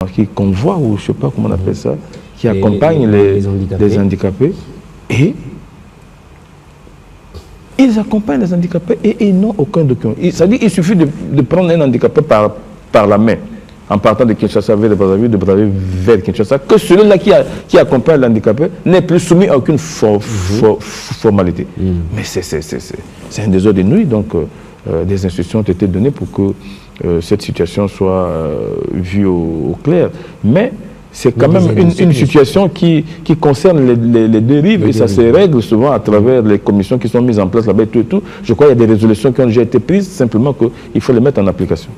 qui convoient, ou je ne sais pas comment on appelle ça, qui accompagnent les handicapés. Et ils accompagnent les handicapés et ils n'ont aucun document. C'est-à-dire qu'il suffit de prendre un handicapé par la main, en partant de Kinshasa vers le Brazzaville, de Brazzaville vers Kinshasa, que celui-là qui accompagne l'handicapé n'est plus soumis à aucune formalité. Mais c'est un désordre inouï, donc des instructions ont été données pour que cette situation soit vue au clair. Mais c'est quand même une situation qui concerne les deux rives, et ça se règle souvent à travers les commissions qui sont mises en place là-bas et tout. Je crois qu'il y a des résolutions qui ont déjà été prises, simplement qu'il faut les mettre en application.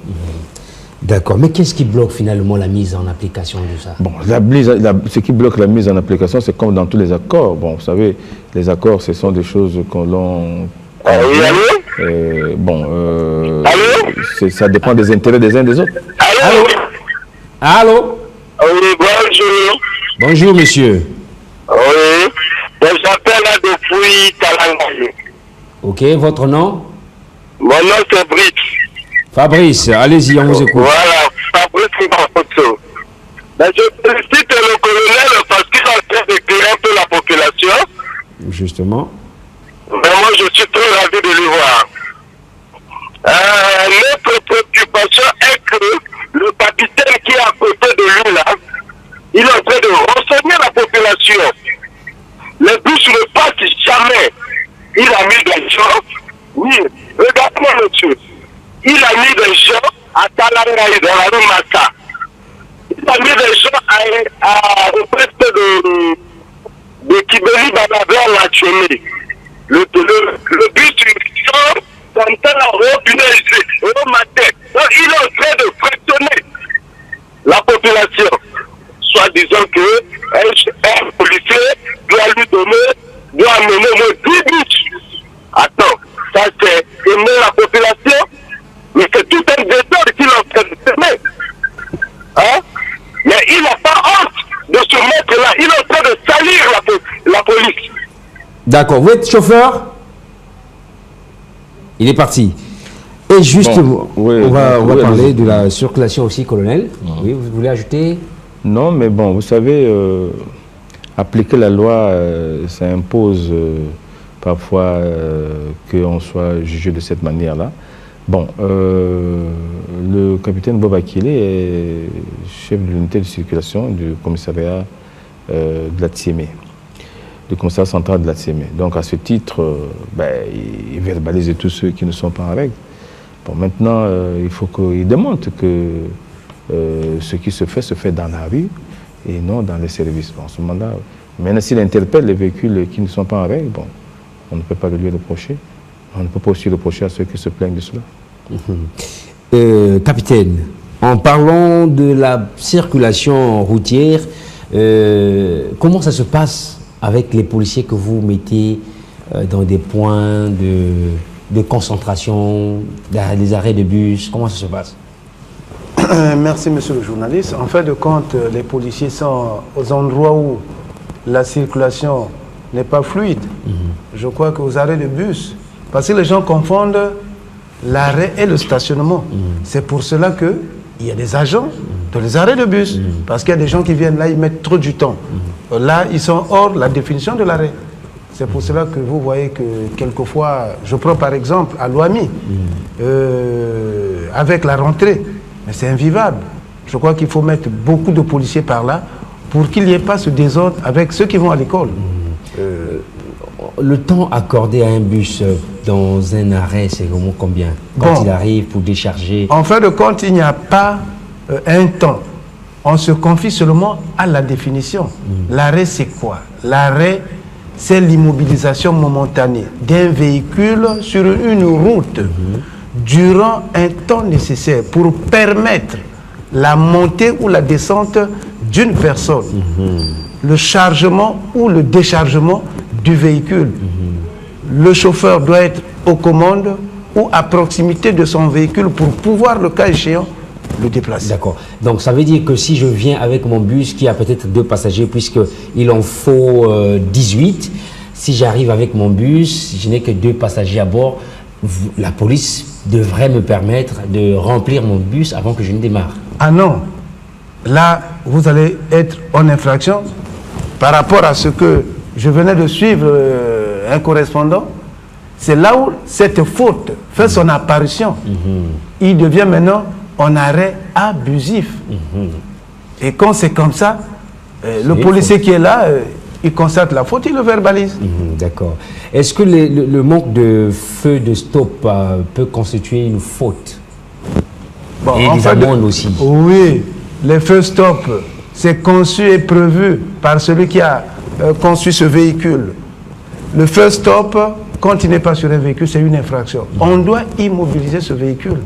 D'accord, mais qu'est-ce qui bloque finalement la mise en application de ça? Bon, ce qui bloque la mise en application, c'est comme dans tous les accords. Bon, vous savez, les accords, ce sont des choses qu'on l'on... ça dépend des intérêts des uns des autres. Allô? Allô? Oui, bonjour. Bonjour, monsieur. Oui, j'appelle là depuis Talangaye. Ok, votre nom? Mon nom c'est Brice. Fabrice, allez-y, on vous écoute. Voilà, Fabrice Mbapoto. Mais je félicite le colonel parce qu'il est en train d'éclairer un peu la population. Justement. Vraiment, je suis très ravi de le voir. Notre préoccupation est que le capitaine qui est à côté de lui là, il est en train de renseigner la population. Les bus ne passent jamais. Il a mis des gens. Oui, regarde-moi monsieur. Il a mis des gens à Talangaye dans la rue Mata. Il a mis des gens au preste de Kibeli Babablan la Tchémé. Le bus sort dans la robe au matin. Donc il est en train de fractionner la population. Soit disant que un policier doit amener 10 bus. Attends, ça c'est aimer la population, mais c'est tout un désordre qu'il est en train de semer. Hein? Mais il n'a pas honte de se mettre là. Il est en train de salir la police. D'accord, vous êtes chauffeur? Il est parti. Et justement, on va parler de la circulation aussi, colonel. Oui, vous voulez ajouter? Non, mais bon, vous savez, appliquer la loi, ça impose parfois qu'on soit jugé de cette manière-là. Bon, le capitaine Bob Akile est chef de l'unité de circulation du commissariat de la Tsémé, du commissariat central de la Tsémé. Donc à ce titre, il verbalise tous ceux qui ne sont pas en règle. Bon, maintenant, il faut qu'il démontre que ce qui se fait dans la rue et non dans les services. Bon, en ce moment-là, maintenant s'il interpelle les véhicules qui ne sont pas en règle, bon, on ne peut pas le lui reprocher. On ne peut pas aussi reprocher à ceux qui se plaignent de cela. Capitaine, en parlant de la circulation routière, comment ça se passe avec les policiers que vous mettez dans des points de concentration, des arrêts de bus? Comment ça se passe? Merci, monsieur le journaliste. En fin de compte, les policiers sont aux endroits où la circulation n'est pas fluide. Je crois qu'aux arrêts de bus, parce que les gens confondent l'arrêt et le stationnement. C'est pour cela qu'il y a des agents dans les arrêts de bus. Parce qu'il y a des gens qui viennent là, ils mettent trop du temps. Là, ils sont hors la définition de l'arrêt. C'est pour cela que vous voyez que quelquefois, je prends par exemple à Loami, avec la rentrée, mais c'est invivable. Je crois qu'il faut mettre beaucoup de policiers par là pour qu'il n'y ait pas ce désordre avec ceux qui vont à l'école. Le temps accordé à un bus dans un arrêt, c'est vraiment combien? Quand il arrive pour décharger? En fin de compte, il n'y a pas un temps. On se confie seulement à la définition. L'arrêt, c'est quoi? L'arrêt, c'est l'immobilisation momentanée d'un véhicule sur une route durant un temps nécessaire pour permettre la montée ou la descente d'une personne, le chargement ou le déchargement du véhicule. Le chauffeur doit être aux commandes ou à proximité de son véhicule pour pouvoir, le cas échéant, le déplacer. D'accord. Donc ça veut dire que si je viens avec mon bus qui a peut-être 2 passagers, puisqu'il en faut 18, si j'arrive avec mon bus, je n'ai que 2 passagers à bord, la police devrait me permettre de remplir mon bus avant que je ne démarre. Ah non, là, vous allez être en infraction par rapport à ce que je venais de suivre un correspondant. C'est là où cette faute fait son apparition. Il devient maintenant en arrêt abusif. Et quand c'est comme ça, le policier qui est là, il constate la faute, il le verbalise. D'accord. Est-ce que le manque de feu de stop peut constituer une faute? Bon, et des amendes aussi. Oui, les feux stop, c'est conçu et prévu par celui qui a conçu ce véhicule. Le feu stop, quand il n'est pas sur un véhicule, c'est une infraction. On doit immobiliser ce véhicule.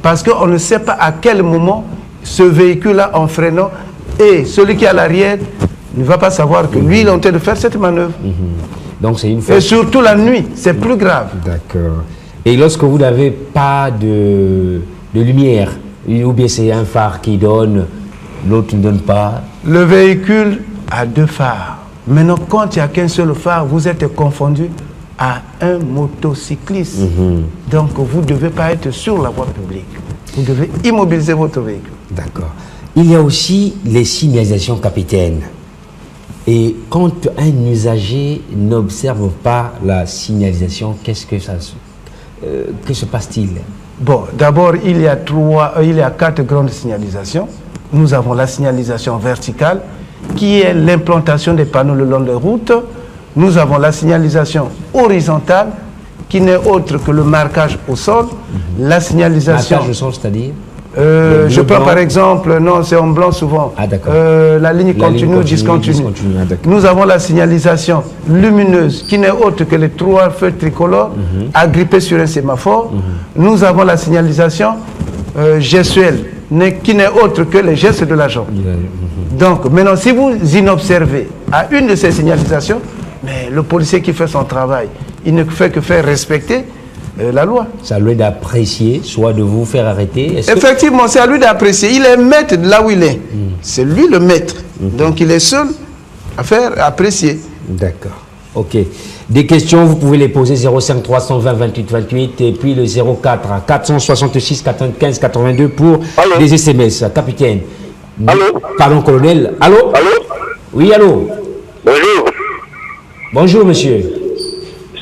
Parce qu'on ne sait pas à quel moment ce véhicule-là, en freinant, et celui qui est à l'arrière ne va pas savoir que lui, il est en train de faire cette manœuvre. Donc c'est une faute. Et surtout la nuit, c'est plus grave. D'accord. Et lorsque vous n'avez pas de lumière, ou bien c'est un phare qui donne, l'autre ne donne pas. Le véhicule a 2 phares. Maintenant, quand il n'y a qu'un seul phare, vous êtes confondu à un motocycliste. Donc, vous ne devez pas être sur la voie publique. Vous devez immobiliser votre véhicule. D'accord. Il y a aussi les signalisations, capitaine. Et quand un usager n'observe pas la signalisation, que se passe-t-il? Bon, d'abord, il y a 4 grandes signalisations. Nous avons la signalisation verticale, qui est l'implantation des panneaux le long des routes. Nous avons la signalisation horizontale, qui n'est autre que le marquage au sol. La signalisation... Marquage au sol, c'est-à-dire je prends par exemple, non, c'est en blanc souvent. Ah, d'accord. La ligne continue, discontinue. Nous avons la signalisation lumineuse, qui n'est autre que les 3 feux tricolores agrippés sur un sémaphore. Nous avons la signalisation gestuelle, qui n'est autre que les gestes de l'agent. Donc, maintenant, si vous inobservez à une de ces signalisations, mais le policier qui fait son travail, il ne fait que faire respecter la loi. C'est à lui d'apprécier, soit de vous faire arrêter. Effectivement, c'est à lui d'apprécier. Il est maître de là où il est. C'est lui le maître. Donc, il est seul à faire apprécier. D'accord. Ok. Des questions, vous pouvez les poser 05 320 28 28 et puis le 04 466 95 82 pour des SMS. Capitaine. Allô? Pardon, colonel. Allô? Allô? Oui, allô? Bonjour. Bonjour, monsieur.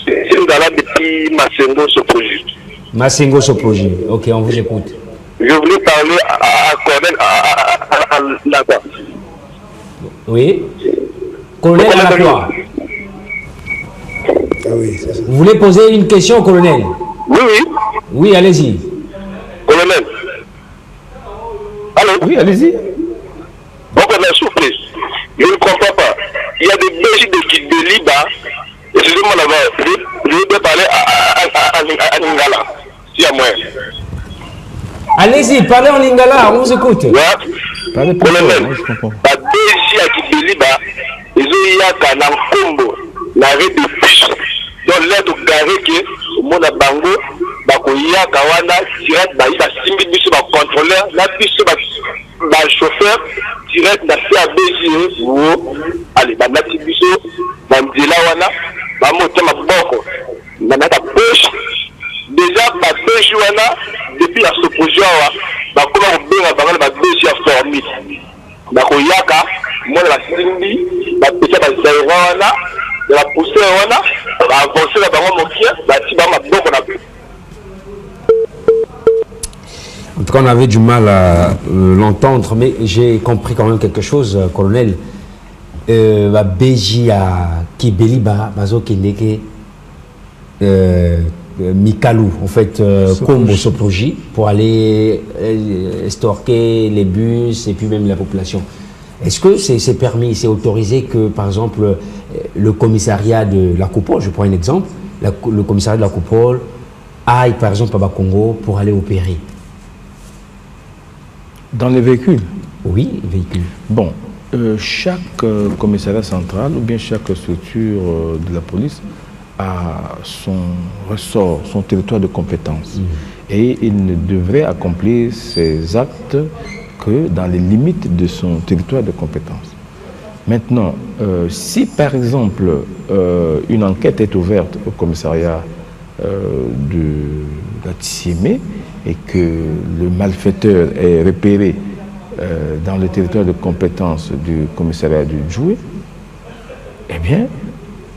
C'est Ngala depuis Massengo Soproji. Massengo Soproji. Ok, on vous écoute. Je voulais parler à Colonel à Lagua. Oui. Colonel Lagua. Ah oui, c'est ça. Vous voulez poser une question, colonel? Oui, oui. Oui, allez-y. Colonel. Allô? Oui, allez-y. Bon, colonel, s'il vous plaît. Je ne comprends pas. Il y a des Belges qui délibèrent. Excusez-moi d'abord. Je vais parler à Lingala. S'il y a moyen. Allez-y, parlez en lingala, on vous écoute. Parlez plus fort, Colonel, moi, je comprends. la Belgique qui délibère, ils ont eu un combo, l'arrêt de bus. Donc là, tu garé que mon bango, bakoya kawana, direct, bah il a 6 000 bus, contrôleur, la bus, chauffeur, direct, na CABG, ou allez, bah nati bus, bah mdila wana, bah moto ma boko, na nata poche. Déjà, ma Belgique wana, depuis la Soproji, bah comment on bien avant la Belgique a formé. Bah koyaka, moi la Simbi, bah peut-être bah zaïra wana. La poussée, on a avancé la banque moquette, la tibama donc on a pu. En tout cas, on avait du mal à l'entendre, mais j'ai compris quand même quelque chose, colonel. Béji à Kibeli, Bazo Kendeke, Mikalou, en fait, Kombo Soproji, pour aller estorquer les bus et puis même la population. Est-ce que c'est permis, c'est autorisé que, par exemple, le commissariat de la Coupole, je prends un exemple, le commissariat de la Coupole aille, par exemple, à Bakongo pour aller opérer? Dans les véhicules? Oui, véhicules. Bon, chaque commissariat central ou bien chaque structure de la police a son ressort, son territoire de compétence. Et il ne devrait accomplir ses actes que dans les limites de son territoire de compétence. Maintenant, si par exemple une enquête est ouverte au commissariat de la Tissémé et que le malfaiteur est repéré dans le territoire de compétence du commissariat du Djoué, eh bien,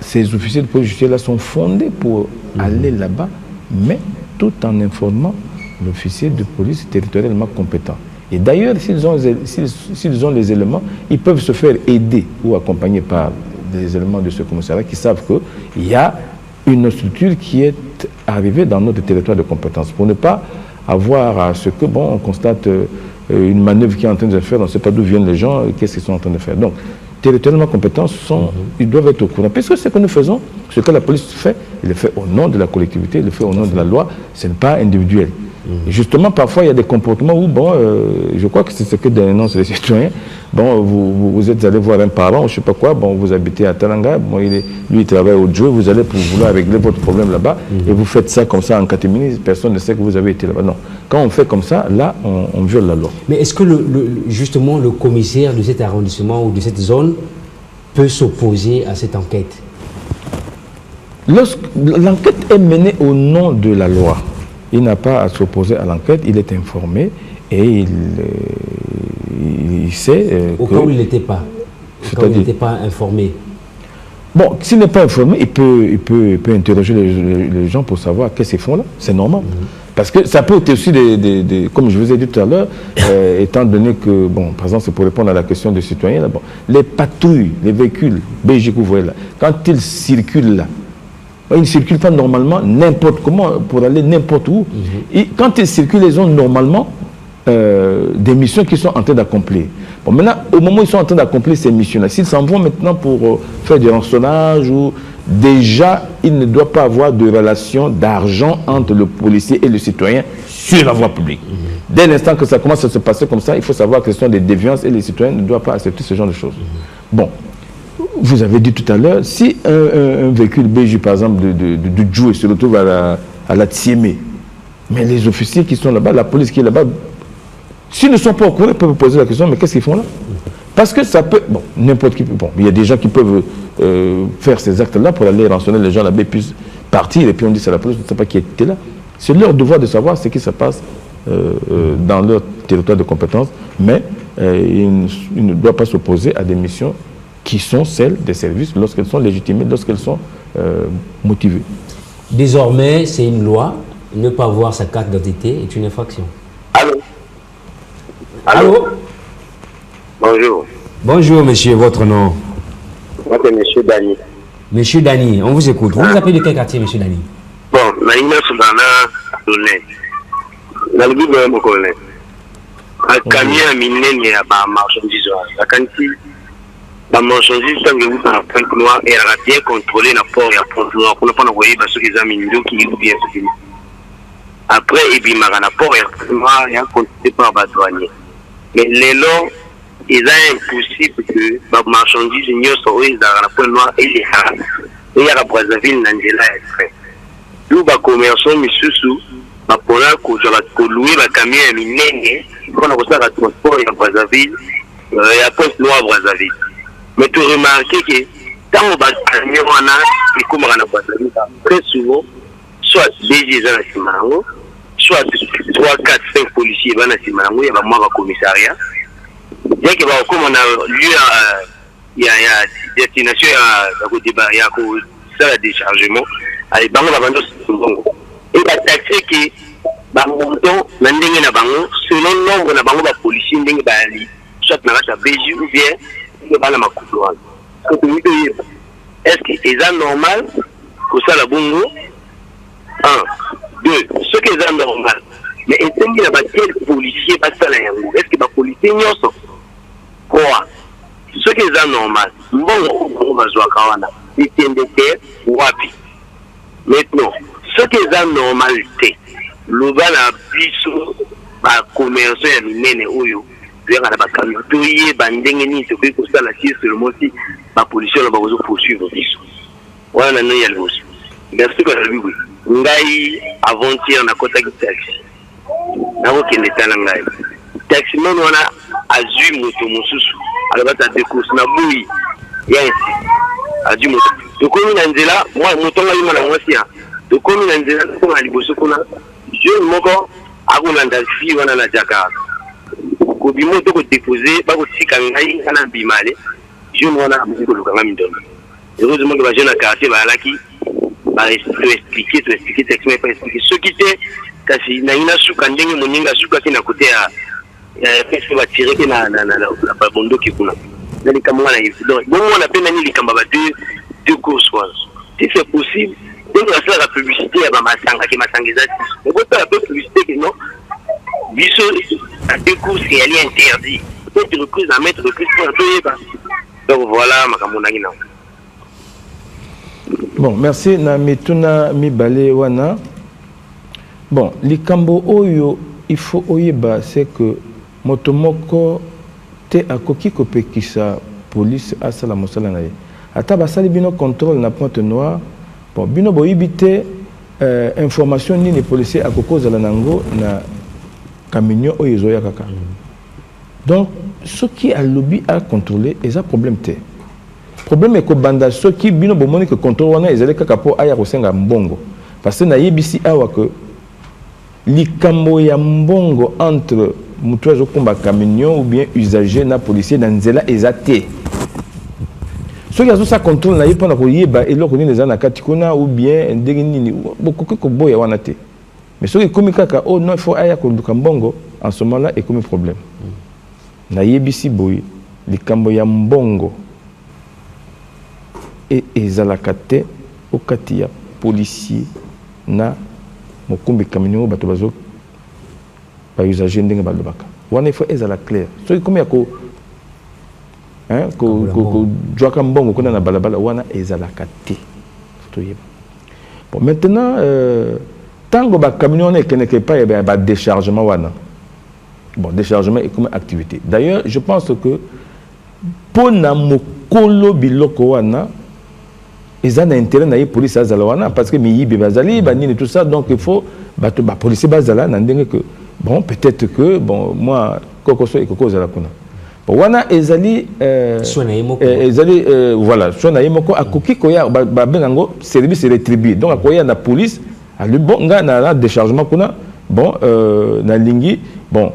ces officiers de police judiciaire là sont fondés pour aller là-bas, mais tout en informant l'officier de police territorialement compétent. Et d'ailleurs, s'ils ont les éléments, ils peuvent se faire aider ou accompagner par des éléments de ce commissariat qui savent qu'il y a une structure qui est arrivée dans notre territoire de compétence, pour ne pas avoir à ce que, bon, on constate une manœuvre qui est en train de se faire, on ne sait pas d'où viennent les gens, qu'est-ce qu'ils sont en train de faire. Donc, territorialement compétents, ils doivent être au courant. Parce que ce que nous faisons, ce que la police fait, il le fait au nom de la collectivité, il le fait au nom de la loi, ce n'est pas individuel. Et justement, parfois, il y a des comportements où, bon, je crois que c'est ce que dénoncent les citoyens. Bon, vous êtes allé voir un parent, ou je ne sais pas quoi, bon, vous habitez à Teranga, bon, lui, il travaille au Djoué, vous allez pour vouloir régler votre problème là-bas, et vous faites ça comme ça en catimini, personne ne sait que vous avez été là-bas. Non. Quand on fait comme ça, là, on viole la loi. Mais est-ce que, justement, le commissaire de cet arrondissement ou de cette zone peut s'opposer à cette enquête? L'enquête est menée au nom de la loi. Il n'a pas à s'opposer à l'enquête, il est informé et il sait au cas où il n'était pas. Au cas où il n'était pas informé. Bon, s'il n'est pas informé, il peut interroger les gens pour savoir qu'est-ce qu'ils font là. C'est normal. Parce que ça peut être aussi comme je vous ai dit tout à l'heure, étant donné que, bon, par exemple, c'est pour répondre à la question des citoyens, là, bon, les patrouilles, les véhicules BG que vous voyez là, quand ils circulent là, ils ne circulent pas normalement n'importe comment pour aller n'importe où. Et quand ils circulent, ils ont normalement des missions qu'ils sont en train d'accomplir. Bon, maintenant, au moment où ils sont en train d'accomplir ces missions-là, s'ils s'en vont maintenant pour faire du rançonnage, ou déjà, il ne doit pas avoir de relation d'argent entre le policier et le citoyen sur la voie publique. Dès l'instant que ça commence à se passer comme ça, il faut savoir que ce sont des déviances et les citoyens ne doivent pas accepter ce genre de choses. Bon. Vous avez dit tout à l'heure, si un véhicule BJ, par exemple, du Djoué se retrouve à la Tsiémé, mais les officiers qui sont là-bas, la police qui est là-bas, s'ils ne sont pas au courant, ils peuvent poser la question, mais qu'est-ce qu'ils font là? Parce que ça peut, bon, n'importe qui, bon, il y a des gens qui peuvent faire ces actes-là pour aller rançonner les gens là-bas, puis partir, et puis on dit c'est la police, on ne sait pas qui était là. C'est leur devoir de savoir ce qui se passe dans leur territoire de compétence, mais ils ne doivent pas s'opposer à des missions qui sont celles des services lorsqu'elles sont légitimées, lorsqu'elles sont motivées. Désormais, c'est une loi. Ne pas avoir sa carte d'identité est une infraction. Allô? Allô? Bonjour. Bonjour, monsieur. Votre nom? Moi, c'est monsieur Dani. Monsieur Dani, on vous écoute. Vous vous appelez de quel quartier, monsieur Dani? Bon, Naïna Soudana, Dolné. Dans le but de mon colonel. Un camion a miné, il y a un marchandise. La quantité. La marchandise, tant que vous avez un point noir, elle a bien contrôlé la port et la port noire. On n'a pas envoyé parce qu'ils ont mis une qui est bien soutenue. Après, il y a un port et la port noire, il y a un contrôlé par les douaniers. Mais les lots, il est impossible que la marchandise, il y a un port noir et les haras. Il y a la Brazzaville, Nangela est fait. Nous, les commerçants, monsieur Sou, pour louer le camion à miné, on a reçu le transport et la Brazzaville, il y a un port noir à Brazzaville. Mais tu remarques que quand on va camion, on a, et comme on a Brazzaville, très souvent, soit des gens à Simango, soit 3, 4, 5 policiers à Simango, il y a moins de commissariat. Bien que comme on a lieu il y a destination, il y a ça le déchargement, et bango la bande et la taxe qui bango n'andenge na bango selon le nombre de bango ba policiers ndenge ba ali soit na la BJ ou bien ba la makuto est-ce que c'est normal que ça la bongo 1 2 ce qui est normal mais est-ce qu'il y a quel policier pas ça la yango est-ce que ba policier nyoso quoi ce qui est normal bon on va jouer kawana itendeke wapi maintenant ce qui est normalité le bas la biso ba commerçant ya minene oyo bien na ba camion to yé bandenge ni to ko ça la ci sur le moti ba policier la ba ko poursuivre biso wana no ya losi merci ka lui ngai avant-hier na kota ki taxi na ko kende tala ngai taxi non wana azui moto mususu ala ba ta décourse na bui yes azui moto to ko na nzela moi moto ngai mala mwasi ya to ko na nzela ko na liboso kuna je moko akulanda fi wana na Jakarta bimo to ko déposer ba ko tika ngai kana bimale jeune wana ko lukanga mindondo heureusement que ba jeune à quartier ba laki ba expliquer t'expliquer ce qui était kasi na ina suka ndenge moninga suka kina côté ya qu'est-ce va tirer que na ba bondo ki kuna nali kama na hivi donc bon on appelle nani likamba ba deux courses quoi si c'est possible donc la publicité ya ba masanga ki masangiza on peut faire un peu publicité que non biso à deux courses qui est interdit peut-être une course à mettre de plus pour un peu donc voilà makambo nagi na. Bon, merci na mituna mibale wana. Bon, likambo oyo il faut oyeba c'est que motomoko te akoki kopekisa police asala mosala na ye. Ata basali bino contrôle na Pointe Noire. Bon, bino boyibite information ni les policiers akokoza la nango na camion oyo ezoya kaka. Donc ce qui a lobby à contrôler est un problème te. Problème est que banda ceux qui bino bomoni que contrôle wana ezali kaka po aya kosenga mbongo parce que na yebisi awa que likambo ya mbongo entre mutu azokomba camion ou bien usager na policier na nzela ezate ceux qui azosa contrôle na ye pona ko yeba eloko nini eza na kati kuna ou bien ndenge nini bokoki ko boya wana te mais ceux qui komi kaka oh non il faut aya ko luka mbongo en ce moment là et comme problème na yebisi boy likambo ya mbongo et ezalakate okati ya policier na mokumbi camion bato bazo ba usager ndenge balobaka wana il faut ezala clair so comme ya ko hein ko joaka mbongo kuna na balabala wana ezalakate to yeba bon maintenant tango ba camion ne keneke pas ba déchargement wana bon déchargement est comme activité d'ailleurs je pense que pour na mokolo biloko wana ils ont intérêt à la police azalawana parce que miyibi bazali banini tout ça donc il faut ba police bazala nandenge que bon peut-être que bon moi kokoso et koko zala kuna bon wana ezali ezali voilà sona yemoko akoki koya ba benango service rétribué donc akoya na police ali bon nga na déchargement kuna bon na lingi bon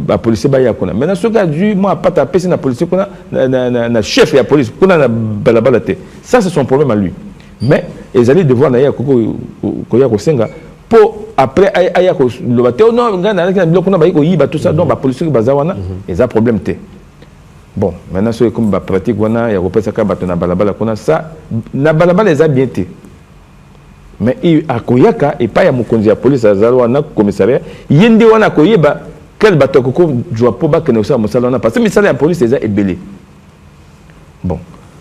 ba policier ba ya kuna maintenant ce gars du moi pas taper na policier kuna na chef ya police kuna na balabala te ça c'est son problème à lui mais ils allaient devoir na ya ko ya ko senga pour après aya ko le bateau non nga na bloc kuna ba ko yiba tout ça donc ba policier ba zawana ils a problème te bon maintenant c'est comme ba pratique wana ya ko pesa ka bato na balabala kuna ça na balabala ils a bien te mais il a koyaka et pas ya mokonzi ya police azalwa na commissariat yende wana koyeba quel bateau ko joie pour ba que ça mosalona parce que misala ya police est ebelé bon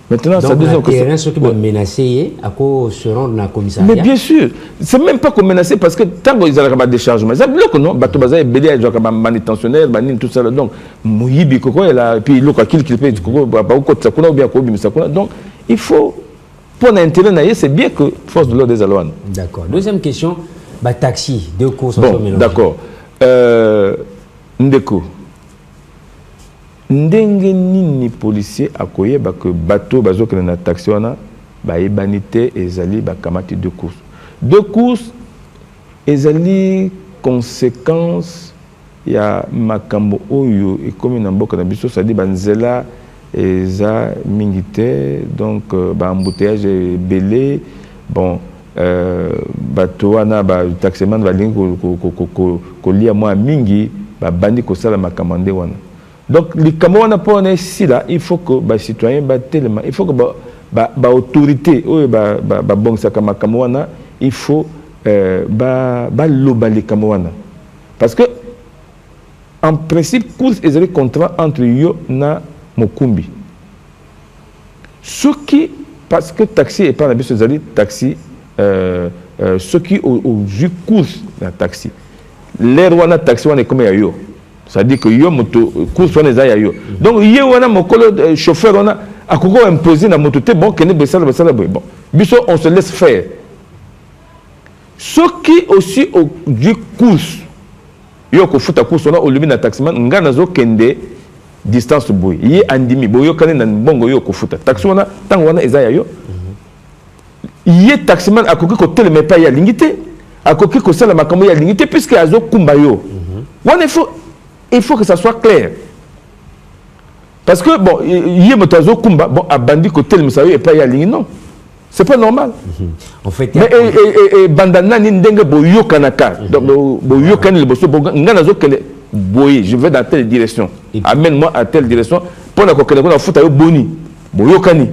maintenant donc, ça deuxième question ceux qui vont menacer à cause se rendre dans commissariat mais bien sûr c'est même pas qu'on menacer parce que tant qu'ils ont pas déchargement ça bloque non bateau baza ebelé ya joie manutentionnaire banine tout ça donc moyibi koko et puis loko qu'il peut koko ba ko tsakuna ou bien ko bimisa kuna donc il faut pour l'intérêt, c'est bien que force de l'ordre des Alouanes. D'accord. Deuxième question, bah, taxi, deux courses. Bon, d'accord. Ndeko. Ndenge nini policier akoye ba que bateau bazo que na taxi wana ba ebanité ezali ba kamati deux courses. Deux courses ezali conséquence ya makambo oyo et comme na mboka na biso ça dit banzela eza mingité donc ba embouteillage belé bon bato wana ba taximan ba lingi ko lia moi mingi ba bandi ko sala makamande wana donc likambo wana pour on ici là il faut que ba citoyen ba tellement il faut que ba autorité oyo ba bongsa kama wana il faut ba loba likambo wana parce que en principe course ezali contrat entre yo na Mokumbi. Ce qui, parce que taxi et pas la bise taxi, ce qui au jus course la taxi. L'air wana taxi wana comme yo. Ça dit que yo moto course wana za yo. Donc yo wana mokolo chauffeur wana akoko imposer na moto te bon kene besala bon. Biso on se laisse faire. Ce qui aussi au jus course yo ko futa course wana au lieu na taximan ngana zo kende distance boy yi andimi boyo kane na bongo yo ko futa taxi wana tango wana eza ya yo yi taximan akoki ko teleme pa ya lingité akoki ko sala makambo ya lingité puisque azo kumba yo wana il faut Il faut que ça soit clair. Parce que, bon, il y a un combat, bon, à bandit côté le Moussawé et pas y a ligne, non. C'est pas normal. En fait, mais et bandana ni ndengue boyo kanaka. Donc boyo kan le bosso ngana zo kele boye, je vais dans telle direction. Amène-moi à telle direction pour la kokele ko na futa yo boni. Boyo kani.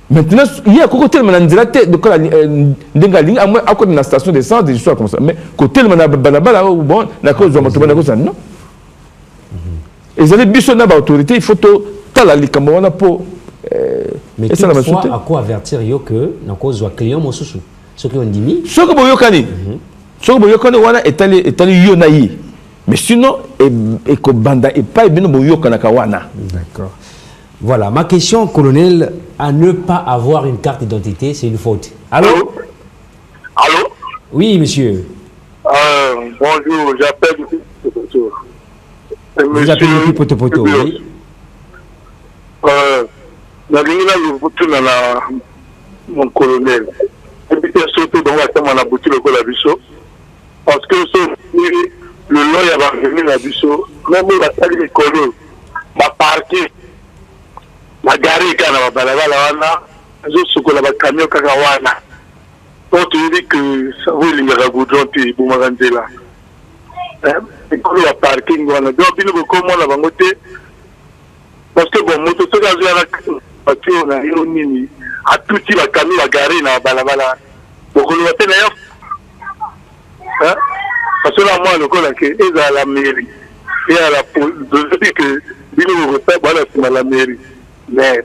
Maintenant, il y a côté le manandirate de quoi ndenga ligne à côté de la station d'essence des histoires comme ça. Mais côté le manabala bon, na cause de motoba na cause non. Et les biso na ba autorité, il faut to tala likamwana pour mais toutefois, à quoi avertir que dans cause de client mosusu ce qui ont dit ce que boyokani ce que boyokani wana etali yonayi mais sinon et que banda et pas bien boyokana kawana. D'accord. Voilà, ma question, colonel, à ne pas avoir une carte d'identité, c'est une faute. Allô? Allô? Oui, monsieur. Bonjour, j'appelle depuis Potopoto. Vous appelez depuis Potopoto, oui. Mon colonel. Surtout dans la boutique de la Bisso. Parce que le long, il va venir la Bisso. Même la salle de colo, ma partie, ma gare, ma balabala, je suis sur la camion Kakawana. Donc tu dis que ça va il y a goudron puis pour là. Et quand il y a parking, on a donc il comment la bangote. Parce que bon, moto to gazo ya voiture na yo nini a tuti ba camion ba garé na balabala. Boko lo tena yo. Hein? Parce que là moi le ko la que est à la mairie. Et à la police, je dis que bino ko ta bala sur la mairie. Mais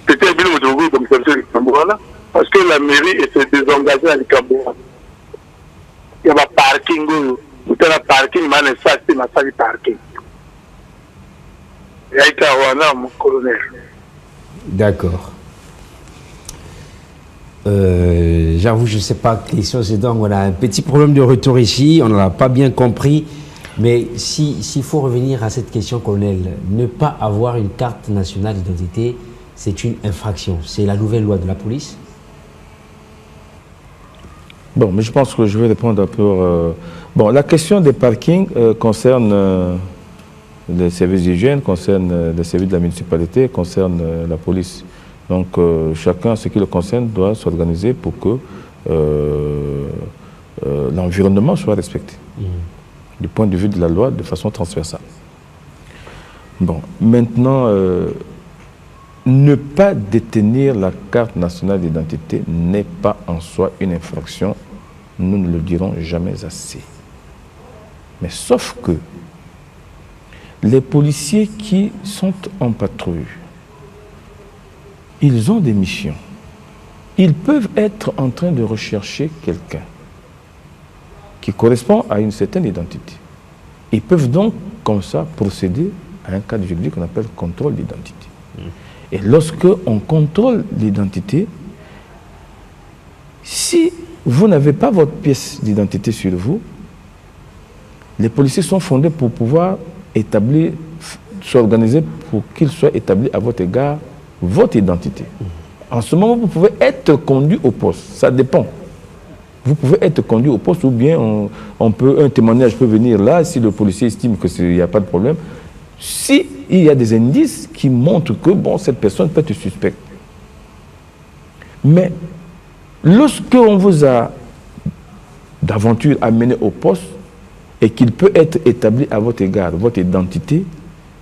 peut-être bino ko go comme ça c'est Cambora parce que la mairie est désengagée à Cambora. Il y a pas parking go, tout la parking man ça c'est ma salle parking. Mon colonel. D'accord. J'avoue, je ne sais pas question, c'est donc on a un petit problème de retour ici, on n'a pas bien compris. Mais s'il faut revenir à cette question, colonel, ne pas avoir une carte nationale d'identité, c'est une infraction. C'est la nouvelle loi de la police. Bon, mais je pense que je vais répondre un peu. Bon, la question des parkings concerne les services d'hygiène, concerne les services de la municipalité, concerne la police. Donc chacun, ce qui le concerne, doit s'organiser pour que l'environnement soit respecté, du point de vue de la loi, de façon transversale. Bon, maintenant, ne pas détenir la carte nationale d'identité n'est pas en soi une infraction, nous ne le dirons jamais assez. Mais sauf que les policiers qui sont en patrouille, ils ont des missions. Ils peuvent être en train de rechercher quelqu'un qui correspond à une certaine identité. Ils peuvent donc, comme ça, procéder à un cadre juridique qu'on appelle contrôle d'identité. Et lorsque on contrôle l'identité, si vous n'avez pas votre pièce d'identité sur vous, les policiers sont fondés pour pouvoir établir, s'organiser pour qu'il soit établi à votre égard votre identité. En ce moment, vous pouvez être conduit au poste, ça dépend. Vous pouvez être conduit au poste ou bien un témoignage peut venir là si le policier estime qu'il n'y a pas de problème. Si il y a des indices qui montrent que bon, cette personne peut être suspecte. Mais lorsque on vous a d'aventure amené au poste, et qu'il peut être établi à votre égard, votre identité,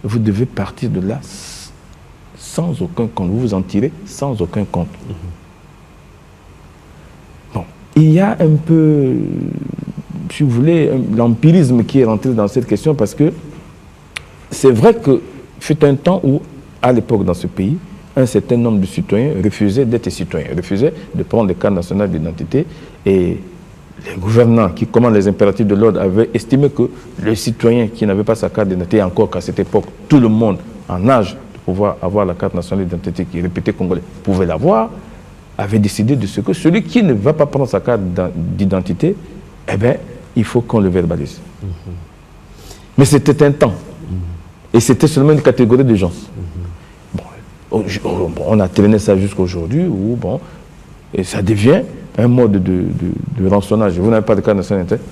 vous devez partir de là sans aucun compte. Vous vous en tirez sans aucun compte. Bon, il y a un peu, si vous voulez, l'empirisme qui est rentré dans cette question parce que c'est vrai que fut un temps où, à l'époque dans ce pays, un certain nombre de citoyens refusaient d'être citoyens, refusaient de prendre le carte nationale d'identité et les gouvernants qui commandent les impératifs de l'ordre avaient estimé que le citoyen qui n'avait pas sa carte d'identité, encore qu'à cette époque, tout le monde en âge de pouvoir avoir la carte nationale d'identité qui est répétée congolais pouvait l'avoir, avait décidé de ce que celui qui ne va pas prendre sa carte d'identité, eh bien, il faut qu'on le verbalise. Mais c'était un temps. Et c'était seulement une catégorie de gens. Bon, on a traîné ça jusqu'à aujourd'hui où, bon, et ça devient un mode de rançonnage. Vous n'avez pas de carte nationale d'identité?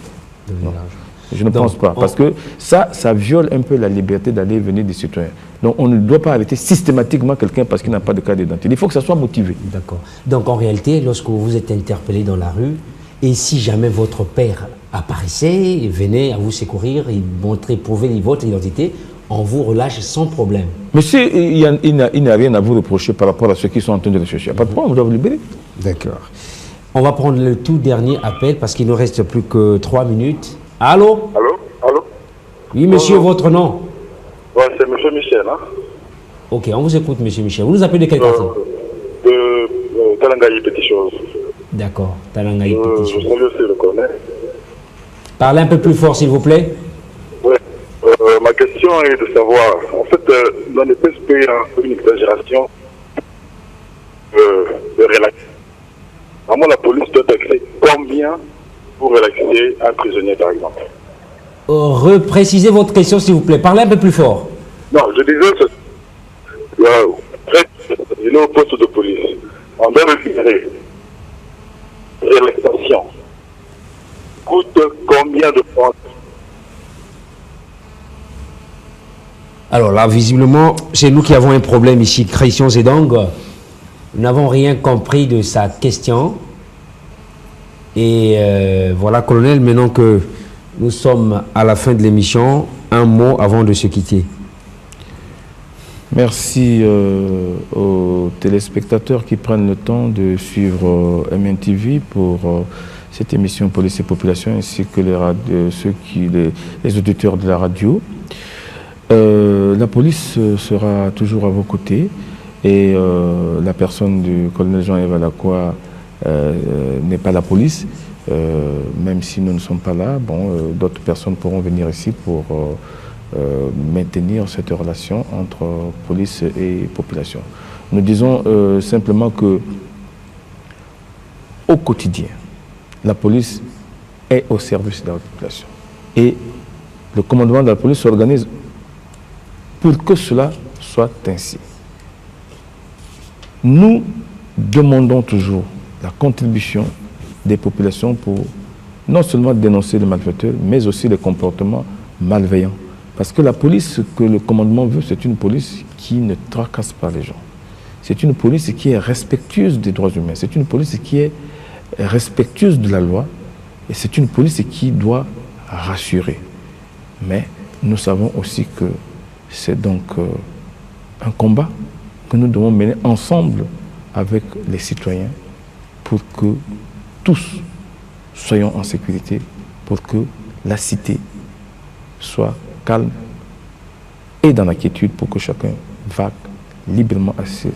Je ne pense pas. Parce que ça viole un peu la liberté d'aller et venir des citoyens. Donc on ne doit pas arrêter systématiquement quelqu'un parce qu'il n'a pas de carte d'identité. Il faut que ça soit motivé. D'accord. Donc en réalité, lorsque vous êtes interpellé dans la rue, et si jamais votre père apparaissait, venait à vous secourir, il montrait, prouver votre identité, on vous relâche sans problème. Monsieur, il n'a rien à vous reprocher par rapport à ceux qui sont en train de rechercher. Il n'y a pas de problème, on doit vous libérer. D'accord. On va prendre le tout dernier appel parce qu'il ne reste plus que 3 minutes. Allô? Allô? Oui, monsieur, votre nom? Ouais, c'est monsieur Michel. Hein? Ok, on vous écoute, monsieur Michel. Vous nous appelez de quel quartier? De Talangaï, Petit Chose. D'accord, Talangaï, Petit Chose. Je salue aussi le colonel. Parlez un peu plus fort, s'il vous plaît. Ouais. Ma question est de savoir, en fait, dans les PSP, il y a une exagération de relaxer. Vraiment, la police doit taxer combien pour relaxer un prisonnier, par exemple? Reprécisez votre question, s'il vous plaît. Parlez un peu plus fort. Non, je disais, il est au poste de police. On doit récupérer. Relaxation. Coûte combien de francs? Alors là, visiblement, c'est nous qui avons un problème ici, Christian Zedong. Nous n'avons rien compris de sa question. Et voilà, colonel, maintenant que nous sommes à la fin de l'émission, un mot avant de se quitter. Merci aux téléspectateurs qui prennent le temps de suivre MNTV pour cette émission Police et Population, ainsi que les auditeurs de la radio. La police sera toujours à vos côtés et la personne du colonel Jean-Yves Alakwa n'est pas la police. Même si nous ne sommes pas là, d'autres personnes pourront venir ici pour maintenir cette relation entre police et population. Nous disons simplement que au quotidien, la police est au service de la population. Et le commandement de la police s'organise pour que cela soit ainsi. Nous demandons toujours la contribution des populations pour non seulement dénoncer les malfaiteurs, mais aussi les comportements malveillants. Parce que la police, ce que le commandement veut, c'est une police qui ne tracasse pas les gens. C'est une police qui est respectueuse des droits humains. C'est une police qui est respectueuse de la loi. Et c'est une police qui doit rassurer. Mais nous savons aussi que c'est donc un combat que nous devons mener ensemble avec les citoyens pour que tous soyons en sécurité, pour que la cité soit calme et dans la quiétude pour que chacun vague librement à ses